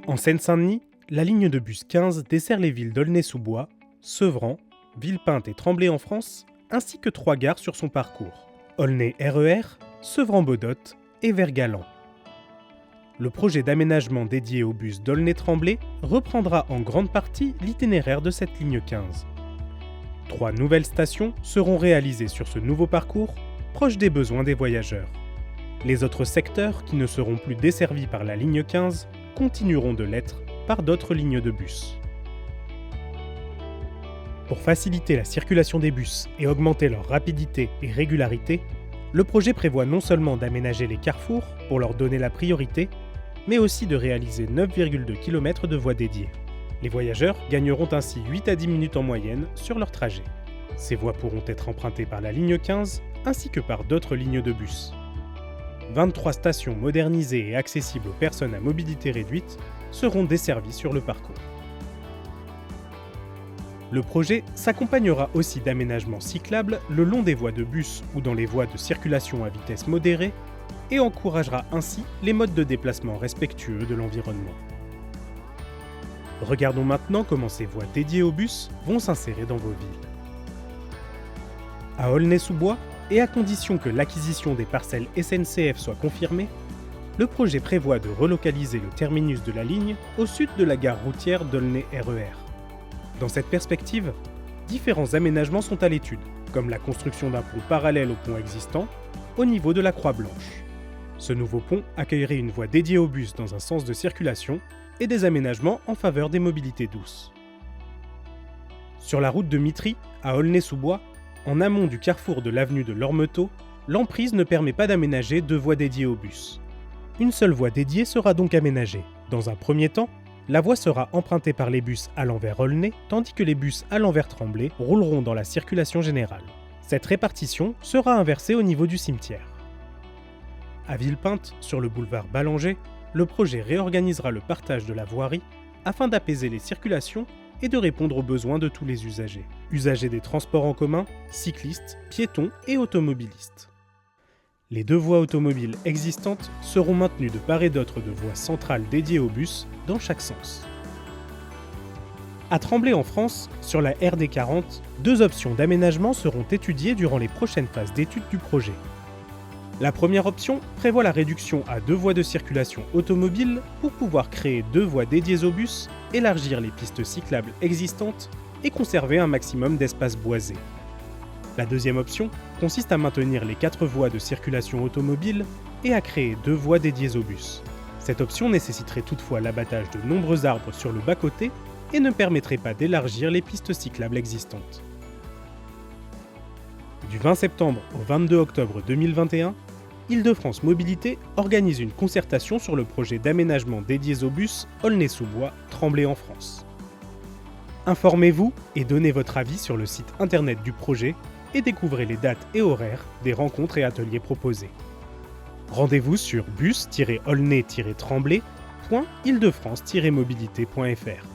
En Seine-Saint-Denis, la ligne de bus 15 dessert les villes d'Aulnay-sous-Bois, Sevran, Villepinte et Tremblay en France, ainsi que 3 gares sur son parcours. Aulnay RER, Sevran-Beaudotte et Vergalan. Le projet d'aménagement dédié au bus d'Aulnay-Tremblay reprendra en grande partie l'itinéraire de cette ligne 15. 3 nouvelles stations seront réalisées sur ce nouveau parcours, proche des besoins des voyageurs. Les autres secteurs qui ne seront plus desservis par la ligne 15 continueront de l'être par d'autres lignes de bus. Pour faciliter la circulation des bus et augmenter leur rapidité et régularité, le projet prévoit non seulement d'aménager les carrefours pour leur donner la priorité, mais aussi de réaliser 9,2 km de voies dédiées. Les voyageurs gagneront ainsi 8 à 10 minutes en moyenne sur leur trajet. Ces voies pourront être empruntées par la ligne 15 ainsi que par d'autres lignes de bus. 23 stations modernisées et accessibles aux personnes à mobilité réduite seront desservies sur le parcours. Le projet s'accompagnera aussi d'aménagements cyclables le long des voies de bus ou dans les voies de circulation à vitesse modérée et encouragera ainsi les modes de déplacement respectueux de l'environnement. Regardons maintenant comment ces voies dédiées aux bus vont s'insérer dans vos villes. À Aulnay-sous-Bois, et à condition que l'acquisition des parcelles SNCF soit confirmée, le projet prévoit de relocaliser le terminus de la ligne au sud de la gare routière d'Aulnay RER. Dans cette perspective, différents aménagements sont à l'étude, comme la construction d'un pont parallèle au pont existant, au niveau de la Croix-Blanche. Ce nouveau pont accueillerait une voie dédiée aux bus dans un sens de circulation et des aménagements en faveur des mobilités douces. Sur la route de Mitry, à Aulnay-sous-Bois, en amont du carrefour de l'avenue de l'Ormetot, l'emprise ne permet pas d'aménager 2 voies dédiées aux bus. Une seule voie dédiée sera donc aménagée. Dans un premier temps, la voie sera empruntée par les bus allant vers Aulnay, tandis que les bus allant vers Tremblay rouleront dans la circulation générale. Cette répartition sera inversée au niveau du cimetière. À Villepinte, sur le boulevard Ballanger, le projet réorganisera le partage de la voirie afin d'apaiser les circulations et de répondre aux besoins de tous les usagers. Usagers des transports en commun, cyclistes, piétons et automobilistes. Les 2 voies automobiles existantes seront maintenues de part et d'autre de voies centrales dédiées aux bus dans chaque sens. À Tremblay en France, sur la RD 40, 2 options d'aménagement seront étudiées durant les prochaines phases d'étude du projet. La première option prévoit la réduction à 2 voies de circulation automobile pour pouvoir créer 2 voies dédiées aux bus, élargir les pistes cyclables existantes et conserver un maximum d'espace boisé. La deuxième option consiste à maintenir les 4 voies de circulation automobile et à créer 2 voies dédiées aux bus. Cette option nécessiterait toutefois l'abattage de nombreux arbres sur le bas-côté et ne permettrait pas d'élargir les pistes cyclables existantes. Du 20 septembre au 22 octobre 2021, Île-de-France Mobilité organise une concertation sur le projet d'aménagement dédié aux bus Aulnay-sous-Bois, Tremblay en France. Informez-vous et donnez votre avis sur le site internet du projet et découvrez les dates et horaires des rencontres et ateliers proposés. Rendez-vous sur bus-aulnay-tremblay.îledefrance-mobilité.fr.